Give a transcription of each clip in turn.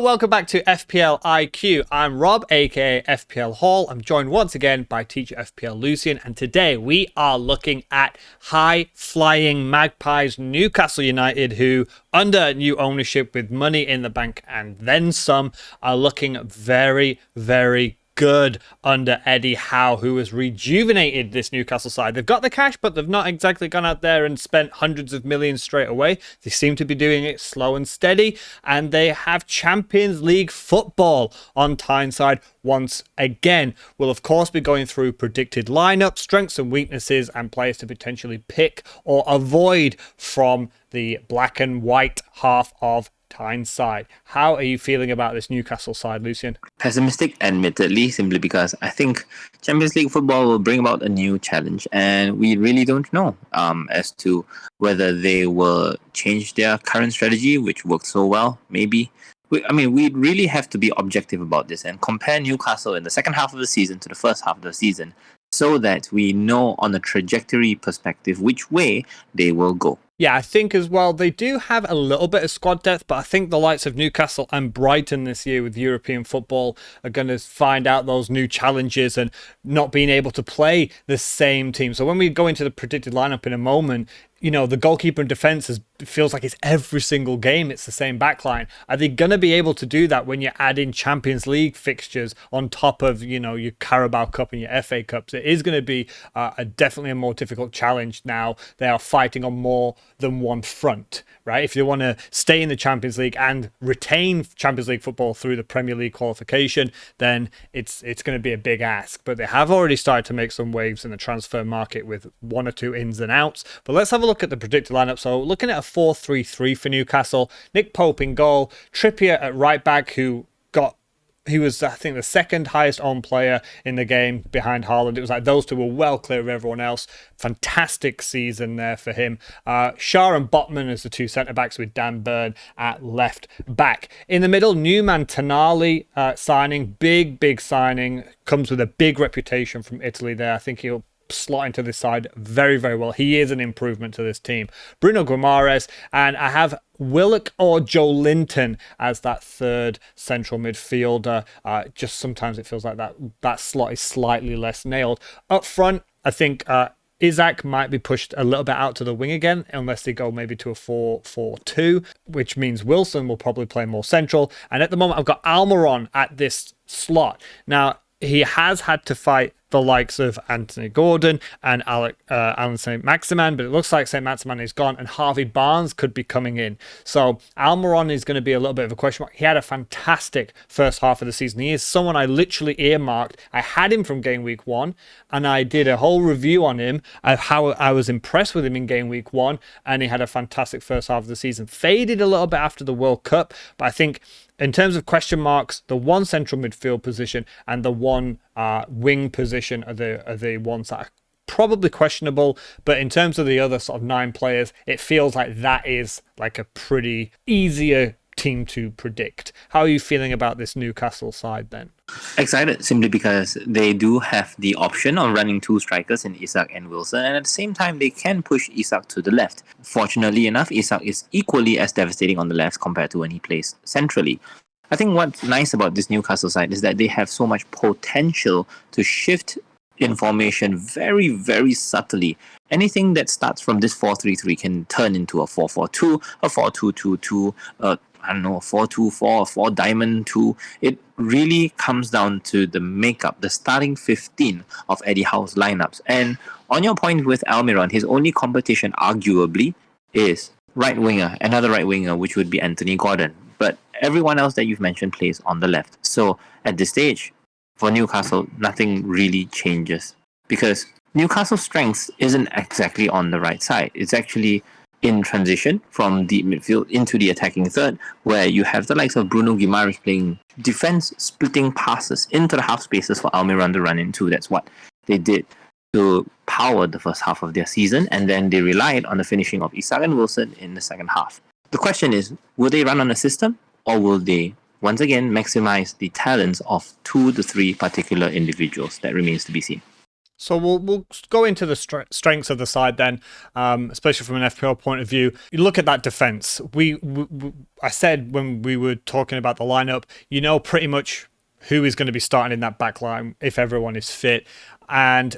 welcome back to FPL IQ. I'm Rob, aka FPL Hall. I'm joined once again by teacher FPL Lucian, and today we are looking at high-flying Magpies Newcastle United, who, under new ownership with money in the bank and then some, are looking very, very good under Eddie Howe, who has rejuvenated this Newcastle side. They've got the cash, but they've not exactly gone out there and spent hundreds of millions straight away. They seem to be doing it slow and steady, and they have Champions League football on Tyneside once again. We'll of course be going through predicted lineup, strengths and weaknesses, and players to potentially pick or avoid from the black and white half of Tyneside. How are you feeling about this Newcastle side, Lucian? Pessimistic, admittedly, simply because I think Champions League football will bring about a new challenge, and we really don't know as to whether they will change their current strategy, which worked so well. Maybe. We really have to be objective about this and compare Newcastle in the second half of the season to the first half of the season, so that we know on a trajectory perspective which way they will go. Yeah, I think as well, they do have a little bit of squad depth, but I think the likes of Newcastle and Brighton this year with European football are going to find out those new challenges and not being able to play the same team. So when we go into the predicted lineup in a moment, you know, the goalkeeper and defense feels like it's every single game, it's the same backline. Are they going to be able to do that when you add in Champions League fixtures on top of, you know, your Carabao Cup and your FA Cups? It is going to be definitely a more difficult challenge now. They are fighting on more than one front, right? If you want to stay in the Champions League and retain Champions League football through the Premier League qualification, then it's going to be a big ask. But they have already started to make some waves in the transfer market with one or two ins and outs. But let's have a look at the predicted lineup. So looking at a 4-3-3 for Newcastle, Nick Pope in goal, Trippier at right back, he was, I think, the second highest owned player in the game behind Haaland. It was like those two were well clear of everyone else. Fantastic season there for him. Shah and Botman as the two centre-backs with Dan Burn at left back. In the middle, Newman Tonali signing. Big signing. Comes with a big reputation from Italy there. I think he'll slot into this side very, very well. He is an improvement to this team. Bruno Guimaraes, and I have Willock or Joe Linton as that third central midfielder. Just sometimes it feels like that slot is slightly less nailed. Up front, I think Isaac might be pushed a little bit out to the wing again, unless they go maybe to a 4-4-2, which means Wilson will probably play more central. And at the moment, I've got Almiron at this slot. Now, he has had to fight the likes of Anthony Gordon and Alan St. Maximan, but it looks like St. Maximan is gone and Harvey Barnes could be coming in. So Almiron is going to be a little bit of a question mark. He had a fantastic first half of the season. He is someone I literally earmarked. I had him from game week 1, and I did a whole review on him of how I was impressed with him in game week 1, and he had a fantastic first half of the season. Faded a little bit after the World Cup, but I think in terms of question marks, the one central midfield position and the one wing position are the ones that are probably questionable. But in terms of the other sort of 9 players, it feels like that is like a pretty easier team to predict. How are you feeling about this Newcastle side then? Excited, simply because they do have the option of running 2 strikers in Isak and Wilson, and at the same time they can push Isak to the left. Fortunately enough, Isak is equally as devastating on the left compared to when he plays centrally. I think what's nice about this Newcastle side is that they have so much potential to shift information very, very subtly. Anything that starts from this 4-3-3 can turn into a 4-4-2, a 4-2-2-2, a 4-2-4, 4-diamond-2. It really comes down to the makeup, the starting 15 of Eddie Howe's lineups. And on your point with Almiron, his only competition arguably is right winger, another right winger, which would be Anthony Gordon. But everyone else that you've mentioned plays on the left. So at this stage, for Newcastle, nothing really changes, because Newcastle's strength isn't exactly on the right side. It's actually in transition from the midfield into the attacking third, where you have the likes of Bruno Guimaraes playing defense, splitting passes into the half spaces for Almiron to run into. That's what they did to power the first half of their season, and then they relied on the finishing of Isak and Wilson in the second half. The question is, will they run on a system, or will they once again maximize the talents of 2 to 3 particular individuals? That remains to be seen. So we'll go into the strengths of the side then, especially from an FPL point of view. You look at that defense. I said when we were talking about the lineup, you know pretty much who is going to be starting in that back line if everyone is fit. And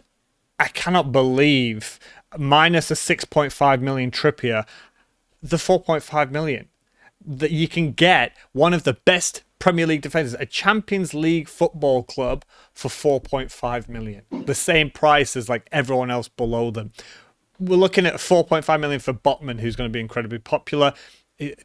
I cannot believe, minus a 6.5 million Trippier, the 4.5 million that you can get one of the best Premier League defenders, a Champions League football club, for 4.5 million. The same price as like everyone else below them. We're looking at 4.5 million for Botman, who's going to be incredibly popular.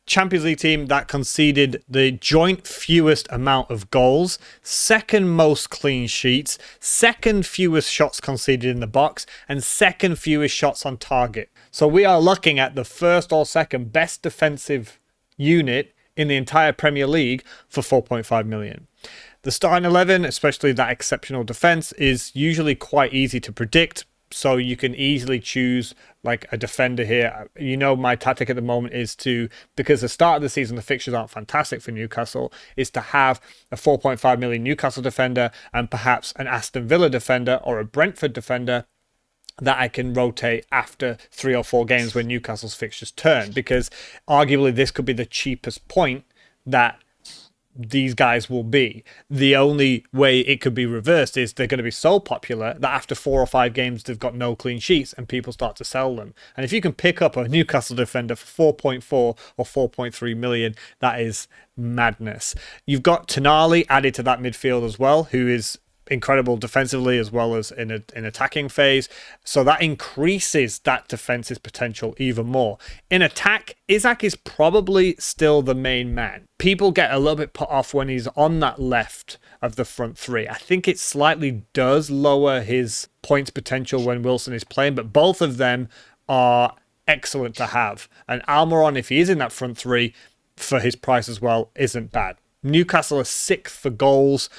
Champions League team that conceded the joint fewest amount of goals, second most clean sheets, second fewest shots conceded in the box, and second fewest shots on target. So we are looking at the first or second best defensive unit in the entire Premier League for 4.5 million. The starting 11, especially that exceptional defense, is usually quite easy to predict. So you can easily choose like a defender here. You know, my tactic at the moment is to, because the start of the season, the fixtures aren't fantastic for Newcastle, is to have a 4.5 million Newcastle defender and perhaps an Aston Villa defender or a Brentford defender that I can rotate after 3 or 4 games when Newcastle's fixtures turn, because arguably this could be the cheapest point that these guys will be. The only way it could be reversed is they're going to be so popular that after 4 or 5 games they've got no clean sheets and people start to sell them. And if you can pick up a Newcastle defender for 4.4 or 4.3 million, that is madness. You've got Tonali added to that midfield as well, who is incredible defensively as well as in attacking phase, so that increases that defense's potential even more. In attack, Isak is probably still the main man. People get a little bit put off when he's on that left of the front three. I think it slightly does lower his points potential when Wilson is playing, but both of them are excellent to have. And Almiron, if he is in that front three for his price as well, isn't bad. Newcastle are 6th for goals,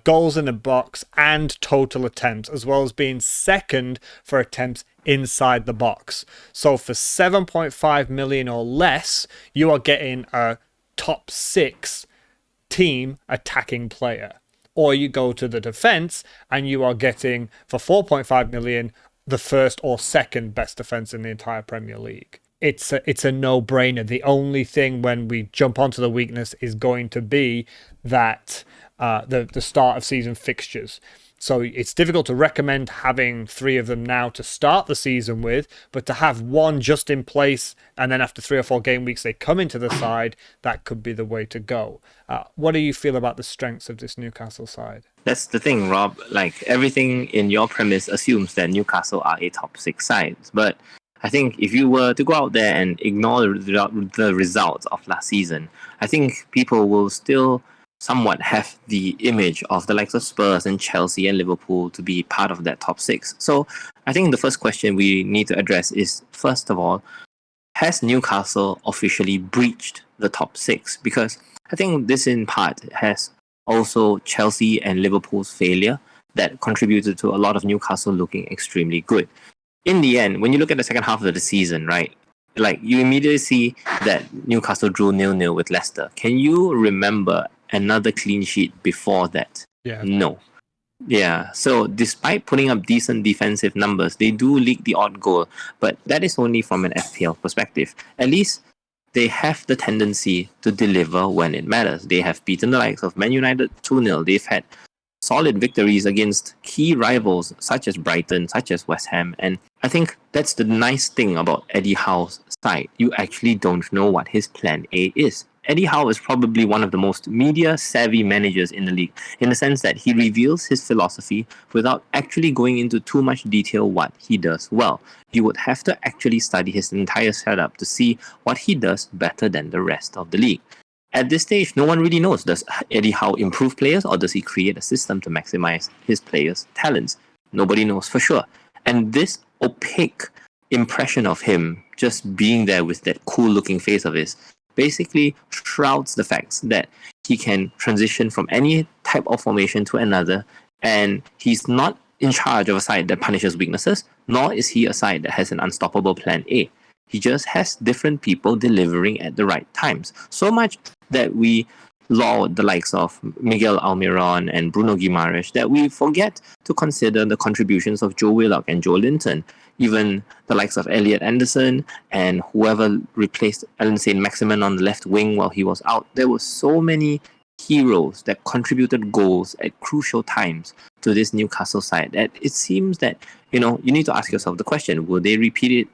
goals in the box, and total attempts, as well as being 2nd for attempts inside the box. So for 7.5 million or less, you are getting a top 6 team attacking player. Or you go to the defense and you are getting, for 4.5 million, the first or second best defense in the entire Premier League. It's a no-brainer. The only thing when we jump onto the weakness is going to be that the start of season fixtures. So it's difficult to recommend having 3 of them now to start the season with, but to have one just in place and then after 3 or 4 game weeks they come into the side, that could be the way to go. What do you feel about the strengths of this Newcastle side? That's the thing, Rob. Like, everything in your premise assumes that Newcastle are a top 6 side, but I think if you were to go out there and ignore the results of last season, I think people will still somewhat have the image of the likes of Spurs and Chelsea and Liverpool to be part of that top 6. So I think the first question we need to address is, first of all, has Newcastle officially breached the top 6? Because I think this in part has also Chelsea and Liverpool's failure that contributed to a lot of Newcastle looking extremely good. In the end, when you look at the second half of the season, right, like you immediately see that Newcastle drew 0-0 with Leicester. Can you remember another clean sheet before that? Yeah. No. Yeah. So despite putting up decent defensive numbers, they do leak the odd goal, but that is only from an FPL perspective. At least they have the tendency to deliver when it matters. They have beaten the likes of Man United 2-0. They've had solid victories against key rivals such as Brighton, such as West Ham. And I think that's the nice thing about Eddie Howe's side. You actually don't know what his plan A is. Eddie Howe is probably one of the most media-savvy managers in the league, in the sense that he reveals his philosophy without actually going into too much detail what he does well. You would have to actually study his entire setup to see what he does better than the rest of the league. At this stage, no one really knows. Does Eddie Howe improve players, or does he create a system to maximize his players' talents? Nobody knows for sure. And this opaque impression of him just being there with that cool-looking face of his basically shrouds the facts that he can transition from any type of formation to another, and he's not in charge of a side that punishes weaknesses, nor is he a side that has an unstoppable plan A. He just has different people delivering at the right times. So much that we laud the likes of Miguel Almiron and Bruno Guimaraes that we forget to consider the contributions of Joe Willock and Joe Linton. Even the likes of Elliot Anderson and whoever replaced Alan St. Maximin on the left wing while he was out. There were so many heroes that contributed goals at crucial times to this Newcastle side that it seems that, you need to ask yourself the question, will they repeat it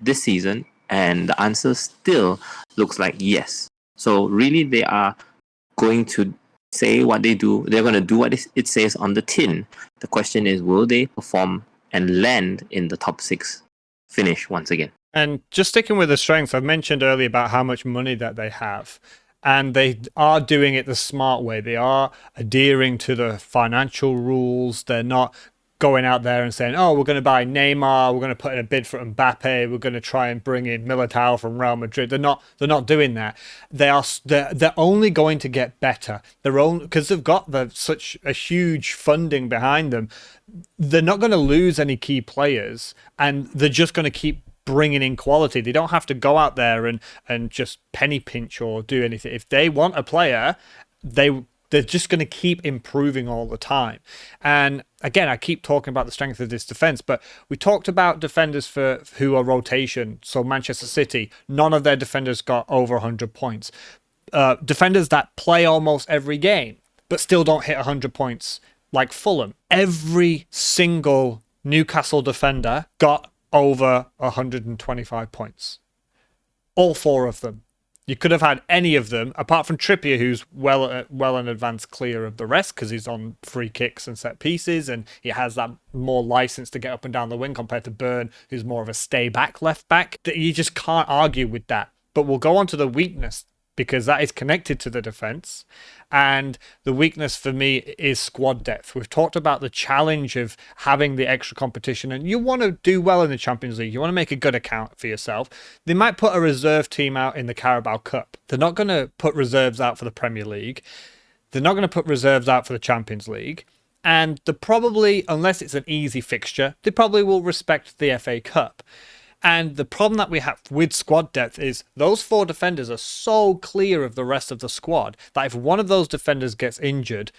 this season? And the answer still looks like yes. So really they are going to say what they do. They're going to do what it says on the tin. The question is, will they perform and land in the top 6 finish once again? And just sticking with the strengths, I've mentioned earlier about how much money that they have. And they are doing it the smart way. They are adhering to the financial rules. They're not going out there and saying, oh, we're going to buy Neymar, we're going to put in a bid for Mbappe, we're going to try and bring in Militao from Real Madrid. They're not doing that. They're only going to get better. Because they've got such a huge funding behind them. They're not going to lose any key players, and they're just going to keep bringing in quality. They don't have to go out there and just penny pinch or do anything. If they want a player, they're just going to keep improving all the time. And again, I keep talking about the strength of this defense, but we talked about defenders who are rotation. So Manchester City, none of their defenders got over 100 points. Defenders that play almost every game, but still don't hit 100 points, like Fulham. Every single Newcastle defender got over 125 points. All 4 of them. You could have had any of them, apart from Trippier, who's well in advance clear of the rest because he's on free kicks and set pieces, and he has that more license to get up and down the wing compared to Burn, who's more of a stay back left back. You just can't argue with that. But we'll go on to the weakness, because that is connected to the defense. And the weakness for me is squad depth. We've talked about the challenge of having the extra competition, and you want to do well in the Champions League. You want to make a good account for yourself. They might put a reserve team out in the Carabao Cup. They're not going to put reserves out for the Premier League. They're not going to put reserves out for the Champions League. And they probably, unless it's an easy fixture, they probably will respect the FA Cup. And the problem that we have with squad depth is those 4 defenders are so clear of the rest of the squad that if one of those defenders gets injured,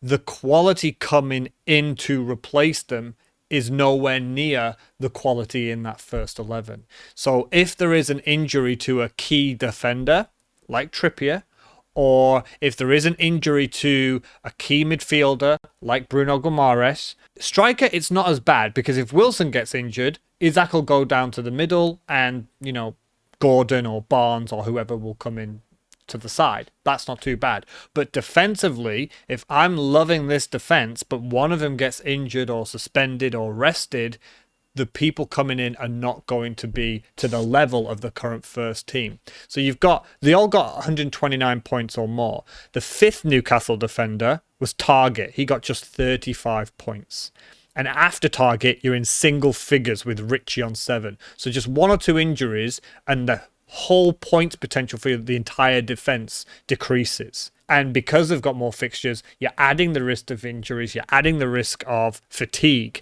the quality coming in to replace them is nowhere near the quality in that first 11. So if there is an injury to a key defender, like Trippier, or if there is an injury to a key midfielder, like Bruno Guimaraes, striker, it's not as bad, because if Wilson gets injured, Isaac will go down to the middle and, Gordon or Barnes or whoever will come in to the side. That's not too bad. But defensively, if I'm loving this defense, but one of them gets injured or suspended or rested, the people coming in are not going to be to the level of the current first team. So they all got 129 points or more. The 5th Newcastle defender was Target. He got just 35 points. And after Target, you're in single figures with Richie on 7. So just 1 or 2 injuries and the whole points potential for the entire defense decreases. And because they've got more fixtures, you're adding the risk of injuries, you're adding the risk of fatigue.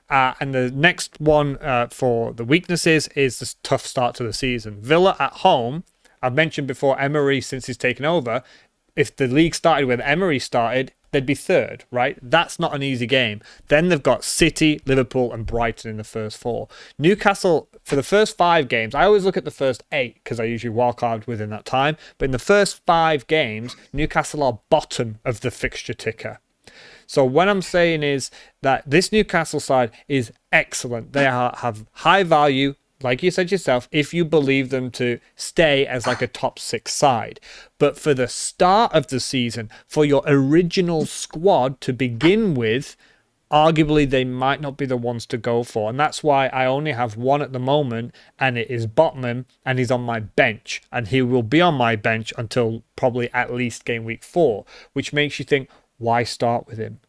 And the next one for the weaknesses is this tough start to the season. Villa at home, I've mentioned before, Emery, since he's taken over, if the league started when Emery started, they'd be 3rd, right? That's not an easy game. Then they've got City, Liverpool, and Brighton in the first 4. Newcastle, for the first 5 games, I always look at the first 8 because I usually wildcard within that time. But in the first 5 games, Newcastle are bottom of the fixture ticker. So what I'm saying is that this Newcastle side is excellent. They have high value, like you said yourself, if you believe them to stay as like a top 6 side. But for the start of the season, for your original squad to begin with, arguably they might not be the ones to go for. And that's why I only have one at the moment, and it is Botman, and he's on my bench. And he will be on my bench until probably at least game week 4, which makes you think, why start with him?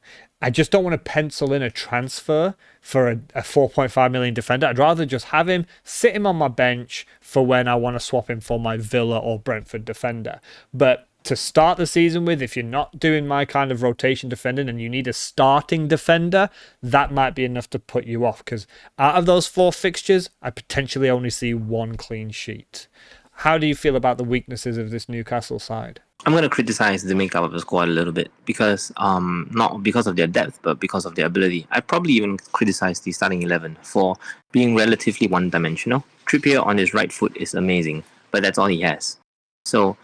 I just don't want to pencil in a transfer for a 4.5 million defender. I'd rather just have him, sit him on my bench for when I want to swap him for my Villa or Brentford defender. But to start the season with, if you're not doing my kind of rotation defending and you need a starting defender, that might be enough to put you off, because out of those 4 fixtures, I potentially only see 1 clean sheet. how do you feel about the weaknesses of this Newcastle side? I'm going to criticize the makeup of the squad a little bit because, not because of their depth, but because of their ability. I'd probably even criticize the starting 11 for being relatively one-dimensional. Trippier on his right foot is amazing, but that's all he has. So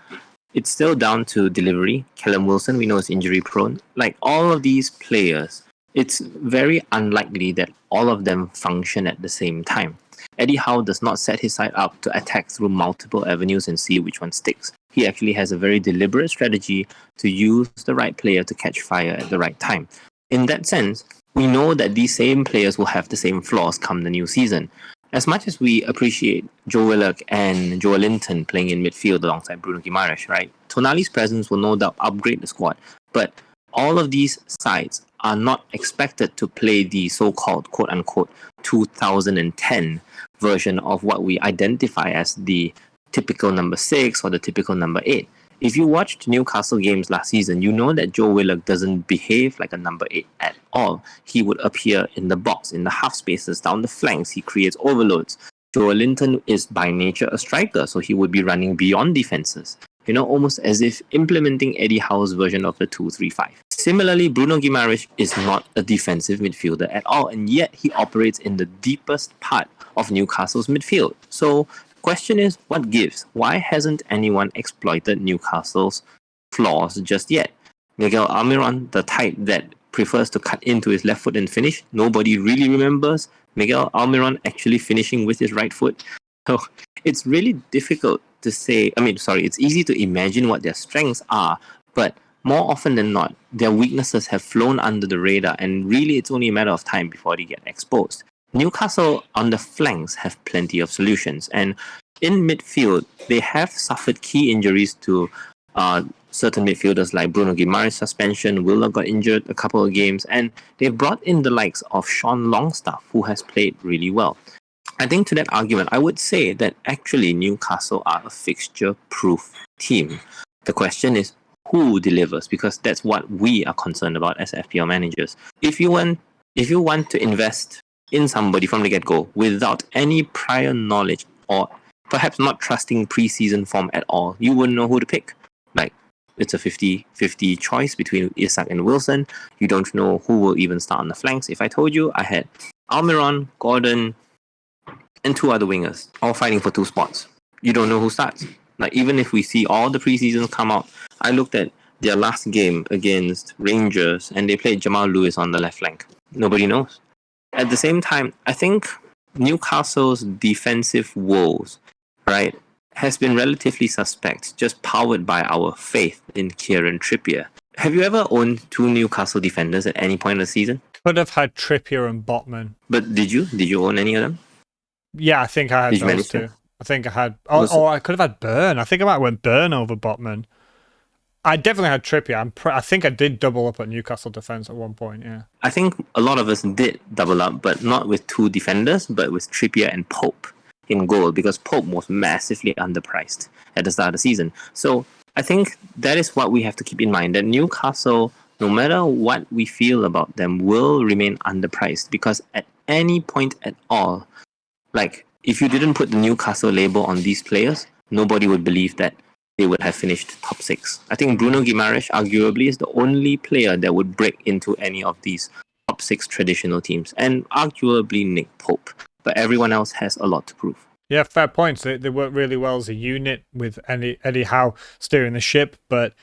it's still down to delivery. Callum Wilson, we know, is injury-prone. Like all of these players, it's very unlikely that all of them function at the same time. Eddie Howe does not set his side up to attack through multiple avenues and see which one sticks. He actually has a very deliberate strategy to use the right player to catch fire at the right time. In that sense, we know that these same players will have the same flaws come the new season. As much as we appreciate Joe Willock and Joe Linton playing in midfield alongside Bruno Guimaraes, right? Tonali's presence will no doubt upgrade the squad, but all of these sides are not expected to play the so-called quote-unquote 2010 version of what we identify as the typical number 6 or the typical number 8. If you watched Newcastle games last season, you know that Joe Willock doesn't behave like a number 8 at all. He would appear in the box, in the half spaces, down the flanks. He creates overloads. Joe Linton is by nature a striker, so he would be running beyond defenses. You know, almost as if implementing Eddie Howe's version of the 2-3-5. Similarly, Bruno Guimaraes is not a defensive midfielder at all, and yet he operates in the deepest part of Newcastle's midfield. So, question is, what gives? Why hasn't anyone exploited Newcastle's flaws just yet? Miguel Almiron, the type that prefers to cut into his left foot and finish, nobody really remembers Miguel Almiron actually finishing with his right foot. So it's really difficult to say, it's easy to imagine what their strengths are, but more often than not, their weaknesses have flown under the radar, and really it's only a matter of time before they get exposed. Newcastle on the flanks have plenty of solutions, and in midfield, they have suffered key injuries to certain midfielders like Bruno Guimaraes' suspension. Willock got injured a couple of games, and they've brought in the likes of Sean Longstaff, who has played really well. I think to that argument, I would say that actually Newcastle are a fixture-proof team. The question is, who delivers? Because that's what we are concerned about as FPL managers. If you want to invest in somebody from the get-go without any prior knowledge or perhaps not trusting pre-season form at all, you wouldn't know who to pick. Like, it's a 50-50 choice between Isak and Wilson. You don't know who will even start on the flanks. If I told you I had Almiron, Gordon, and 2 other wingers, all fighting for 2 spots, you don't know who starts. Like, even if we see all the preseasons come out, I looked at their last game against Rangers, and they played Jamal Lewis on the left flank. Nobody knows. At the same time, I think Newcastle's defensive woes, right, has been relatively suspect, just powered by our faith in Kieran Trippier. Have you ever owned 2 Newcastle defenders at any point of the season? Could have had Trippier and Botman. But did you? Did you own any of them? Yeah, I think I had those 2. I think I had... I could have had Burn. I think I might have went Burn over Botman. I definitely had Trippier. I think I did double up at Newcastle defence at one point, yeah. I think a lot of us did double up, but not with 2 defenders, but with Trippier and Pope in goal, because Pope was massively underpriced at the start of the season. So I think that is what we have to keep in mind, that Newcastle, no matter what we feel about them, will remain underpriced, because at any point at all, like, if you didn't put the Newcastle label on these players, nobody would believe that they would have finished top 6. I think Bruno Guimaraes arguably is the only player that would break into any of these top 6 traditional teams, and arguably Nick Pope. But everyone else has a lot to prove. Yeah, fair points. They work really well as a unit with Eddie Howe steering the ship, but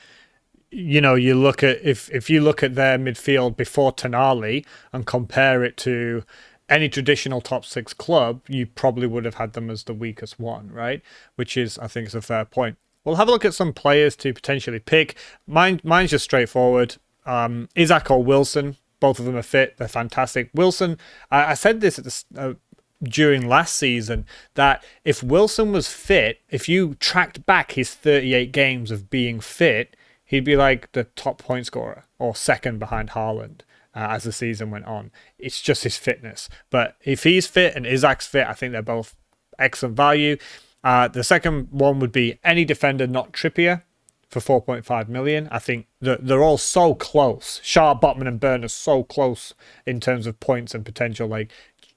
you know, you look at if you look at their midfield before Tonali and compare it to any traditional top 6 club, you probably would have had them as the weakest one, right? Which is, I think, is a fair point. We'll have a look at some players to potentially pick. Mine's just straightforward. Isak or Wilson, both of them are fit. They're fantastic. Wilson, I said this at during last season, that if Wilson was fit, if you tracked back his 38 games of being fit, he'd be like the top point scorer or second behind Haaland as the season went on. It's just his fitness. But if he's fit and Isak's fit, I think they're both excellent value. The second one would be any defender not Trippier for 4.5 million. I think they're all so close. Shaw, Botman and Burn are so close in terms of points and potential. Like,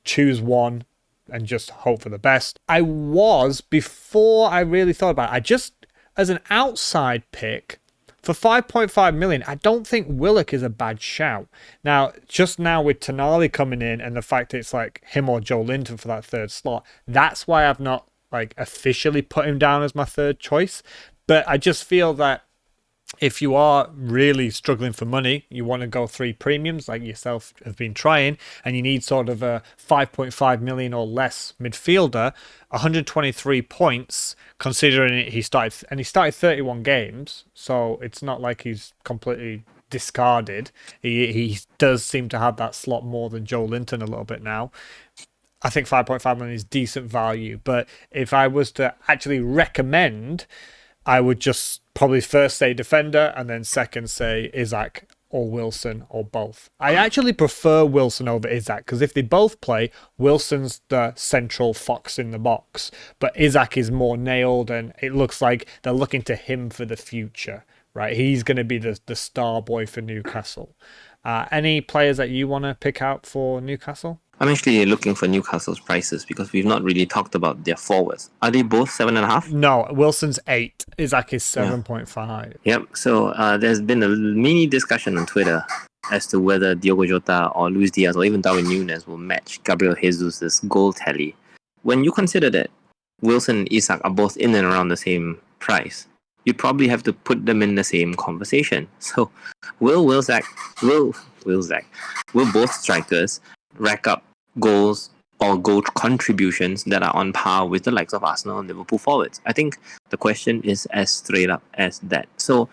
choose one and just hope for the best. I was, before I really thought about it, I just, as an outside pick, for 5.5 million, I don't think Willock is a bad shout. Now, just now with Tonali coming in and the fact that it's like him or Joe Linton for that third slot, that's why I've not like officially put him down as my third choice. But I just feel that if you are really struggling for money, you want to go 3 premiums like yourself have been trying, and you need sort of a 5.5 million or less midfielder, 123 points, considering he started 31 games, so it's not like he's completely discarded. He does seem to have that slot more than Joe Linton a little bit now. I think 5.5 million is decent value, but if I was to actually recommend, I would just probably first say defender and then second say Isaac or Wilson or both. I actually prefer Wilson over Isaac because if they both play, Wilson's the central fox in the box, but Isaac is more nailed and it looks like they're looking to him for the future, right? He's going to be the star boy for Newcastle. Any players that you want to pick out for Newcastle? I'm actually looking for Newcastle's prices because we've not really talked about their forwards. Are they both 7.5? No, Wilson's 8. Isaac is 7.5. Yep. So there's been a mini discussion on Twitter as to whether Diogo Jota or Luis Diaz or even Darwin Núñez will match Gabriel Jesus' goal tally. When you consider that Wilson and Isak are both in and around the same price, you'd probably have to put them in the same conversation. So will both strikers rack up goals or goal contributions that are on par with the likes of Arsenal and Liverpool forwards? I think the question is as straight up as that. So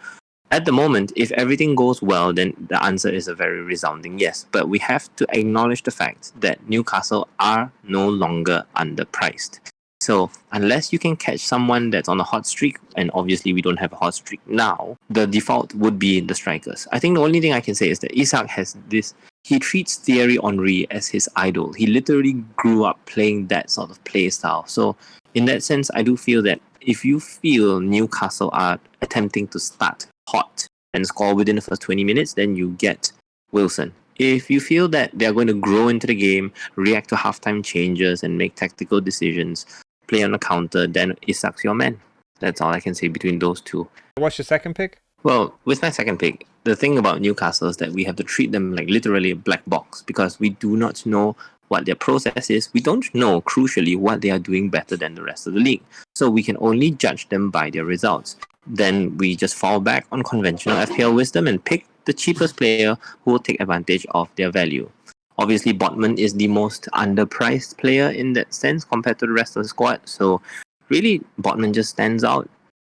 at the moment, if everything goes well, then the answer is a very resounding yes. But we have to acknowledge the fact that Newcastle are no longer underpriced. So unless you can catch someone that's on a hot streak, and obviously we don't have a hot streak now, the default would be the strikers. I think the only thing I can say is that Isak has this, he treats Thierry Henry as his idol. He literally grew up playing that sort of play style. So in that sense, I do feel that if you feel Newcastle are attempting to start hot and score within the first 20 minutes, then you get Wilson. If you feel that they're going to grow into the game, react to halftime changes and make tactical decisions, play on the counter, then Isak's your man. That's all I can say between those two. What's your second pick? Well, with my second pick, the thing about Newcastle is that we have to treat them like literally a black box because we do not know what their process is. We don't know, crucially, what they are doing better than the rest of the league. So we can only judge them by their results. Then we just fall back on conventional FPL wisdom and pick the cheapest player who will take advantage of their value. Obviously, Botman is the most underpriced player in that sense compared to the rest of the squad. So really, Botman just stands out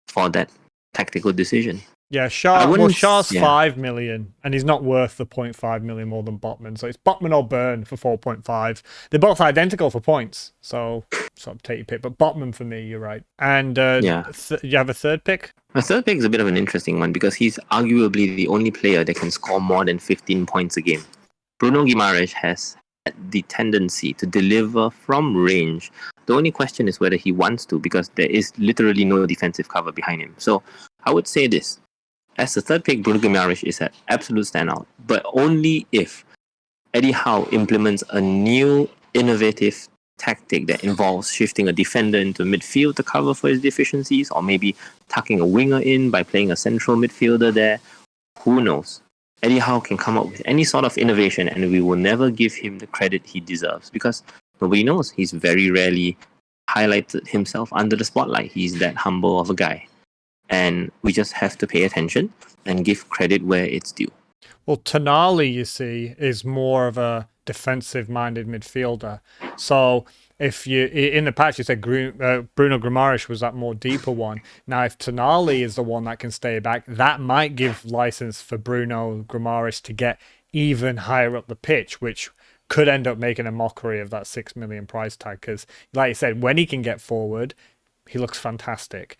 for that tactical decision. Yeah, Shaw's 5 million, and he's not worth the 0.5 million more than Botman. So it's Botman or Burn for 4.5. They're both identical for points, so sort of take your pick. But Botman for me, you're right. And you have a third pick? My third pick is a bit of an interesting one because he's arguably the only player that can score more than 15 points a game. Bruno Guimaraes has the tendency to deliver from range. The only question is whether he wants to because there is literally no defensive cover behind him. So I would say this. As the third pick, Bruno Guimaraes is an absolute standout, but only if Eddie Howe implements a new innovative tactic that involves shifting a defender into midfield to cover for his deficiencies, or maybe tucking a winger in by playing a central midfielder there. Who knows? Eddie Howe can come up with any sort of innovation and we will never give him the credit he deserves because nobody knows. He's very rarely highlighted himself under the spotlight. He's that humble of a guy. And we just have to pay attention and give credit where it's due. Well, Tonali, you see, is more of a defensive-minded midfielder. So if you, in the patch, you said Bruno Guimaraes was that more deeper one. Now, if Tonali is the one that can stay back, that might give license for Bruno Guimaraes to get even higher up the pitch, which could end up making a mockery of that 6 million price tag. Because, like you said, when he can get forward, he looks fantastic.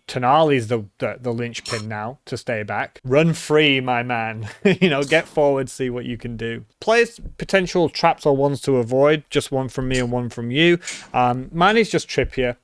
Tonali's the linchpin now to stay back. Run free, my man. Get forward, see what you can do. Players' potential traps or ones to avoid. Just one from me and one from you. Mine is just Trippier.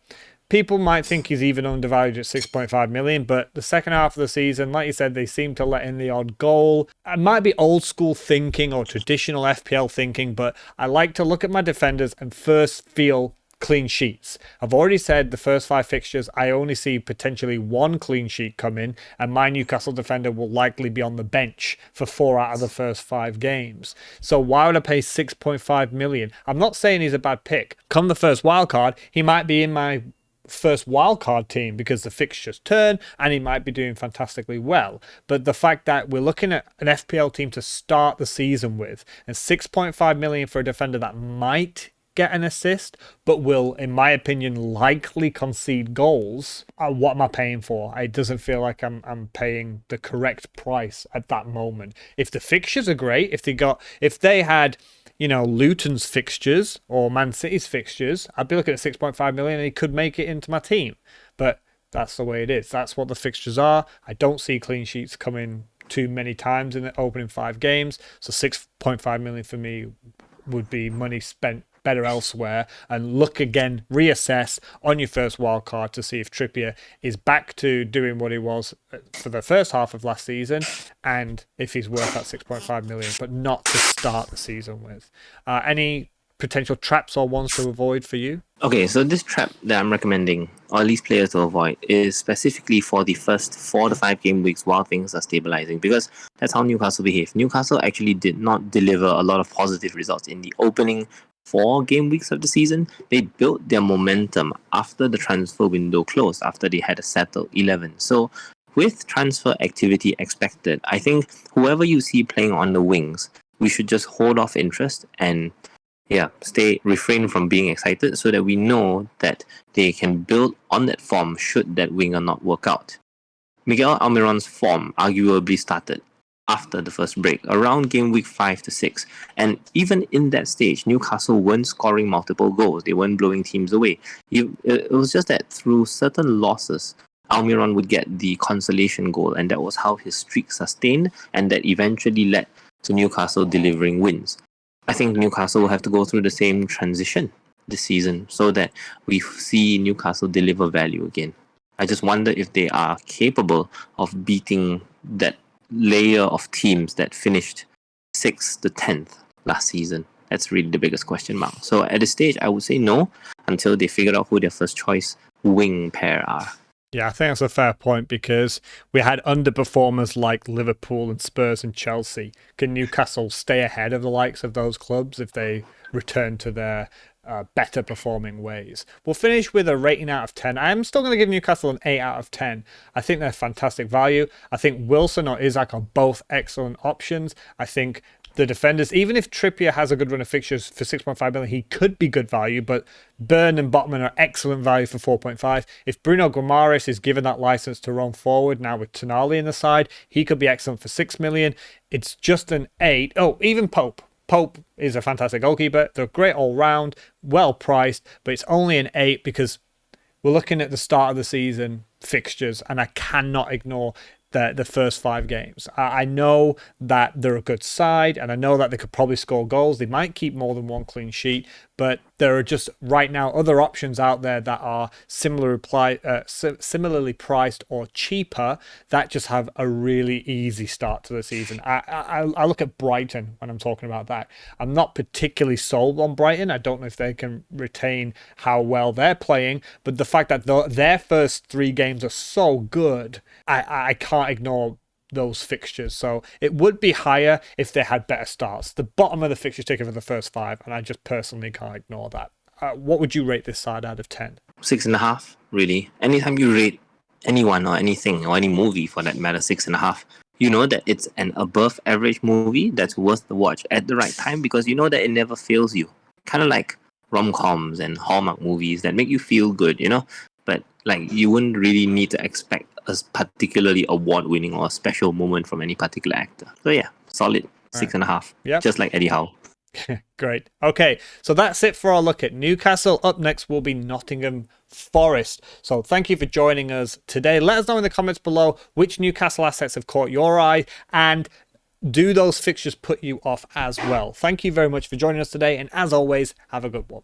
People might think he's even undervalued at 6.5 million, but the second half of the season, like you said, they seem to let in the odd goal. It might be old school thinking or traditional FPL thinking, but I like to look at my defenders and first feel clean sheets. I've already said the first 5 fixtures, I only see potentially 1 clean sheet come in, and my Newcastle defender will likely be on the bench for 4 out of the first 5 games. So why would I pay 6.5 million? I'm not saying he's a bad pick. Come the first wildcard, he might be in my first wildcard team because the fixtures turn and he might be doing fantastically well. But the fact that we're looking at an FPL team to start the season with, and 6.5 million for a defender that might get an assist but will, in my opinion, likely concede goals, what am I paying for? It doesn't feel like I'm paying the correct price at that moment. If the fixtures are great, if they had Luton's fixtures or Man City's fixtures, I'd be looking at 6.5 million and he could make it into my team. But that's the way it is. That's what the fixtures are. I don't see clean sheets coming too many times in the opening 5 games. So 6.5 million for me would be money spent better elsewhere, and look again, reassess on your first wild card to see if Trippier is back to doing what he was for the first half of last season, and if he's worth that 6.5 million, but not to start the season with. Any potential traps or ones to avoid for you? Okay, so this trap that I'm recommending, or at least players to avoid, is specifically for the first 4 to 5 game weeks while things are stabilizing, because that's how Newcastle behaved. Newcastle actually did not deliver a lot of positive results in the opening 4 game weeks of the season. They built their momentum after the transfer window closed, after they had a settled 11. So with transfer activity expected, I think whoever you see playing on the wings, we should just hold off interest and refrain from being excited so that we know that they can build on that form should that winger not work out. Miguel Almiron's form arguably started after the first break, around game week 5 to 6. And even in that stage, Newcastle weren't scoring multiple goals. They weren't blowing teams away. It was just that through certain losses, Almiron would get the consolation goal, and that was how his streak sustained, and that eventually led to Newcastle delivering wins. I think Newcastle will have to go through the same transition this season so that we see Newcastle deliver value again. I just wonder if they are capable of beating that layer of teams that finished 6th to 10th last season. That's really the biggest question mark. So at this stage, I would say no until they figure out who their first choice wing pair are. Yeah, I think that's a fair point, because we had underperformers like Liverpool and Spurs and Chelsea. Can Newcastle stay ahead of the likes of those clubs if they return to their better performing ways? We'll finish with a rating out of 10. I'm still going to give Newcastle an 8 out of 10. I think they're fantastic value. I think Wilson or Isak are both excellent options. I think the defenders, even if Trippier has a good run of fixtures for 6.5 million, he could be good value, but Burn and Botman are excellent value for 4.5. If Bruno Guimaraes is given that license to roam forward now with Tonali in the side, he could be excellent for 6 million. It's just an 8. Oh, even Pope. Pope is a fantastic goalkeeper. They're great all round, well priced, but it's only an 8 because we're looking at the start of the season fixtures, and I cannot ignore the first 5 games. I know that they're a good side, and I know that they could probably score goals. They might keep more than 1 clean sheet, but there are just right now other options out there that are similarly priced or cheaper that just have a really easy start to the season. I look at Brighton when I'm talking about that. I'm not particularly sold on Brighton. I don't know if they can retain how well they're playing, but the fact that their first 3 games are so good, I can't ignore those fixtures. So it would be higher if they had better starts. The bottom of the fixtures taken for the first 5, and I just personally can't ignore that. What would you rate this side out of 10? 6.5, really. Anytime you rate anyone or anything or any movie for that matter 6.5, you know that it's an above average movie that's worth the watch at the right time, because you know that it never fails you. Kind of like rom-coms and Hallmark movies that make you feel good, but like you wouldn't really need to expect a particularly award-winning or a special moment from any particular actor. So yeah, solid 6.5. Yep. Just like Eddie Howe. Great. Okay, so that's it for our look at Newcastle. Up next will be Nottingham Forest. So thank you for joining us today. Let us know in the comments below which Newcastle assets have caught your eye, and do those fixtures put you off as well. Thank you very much for joining us today, and as always, have a good one.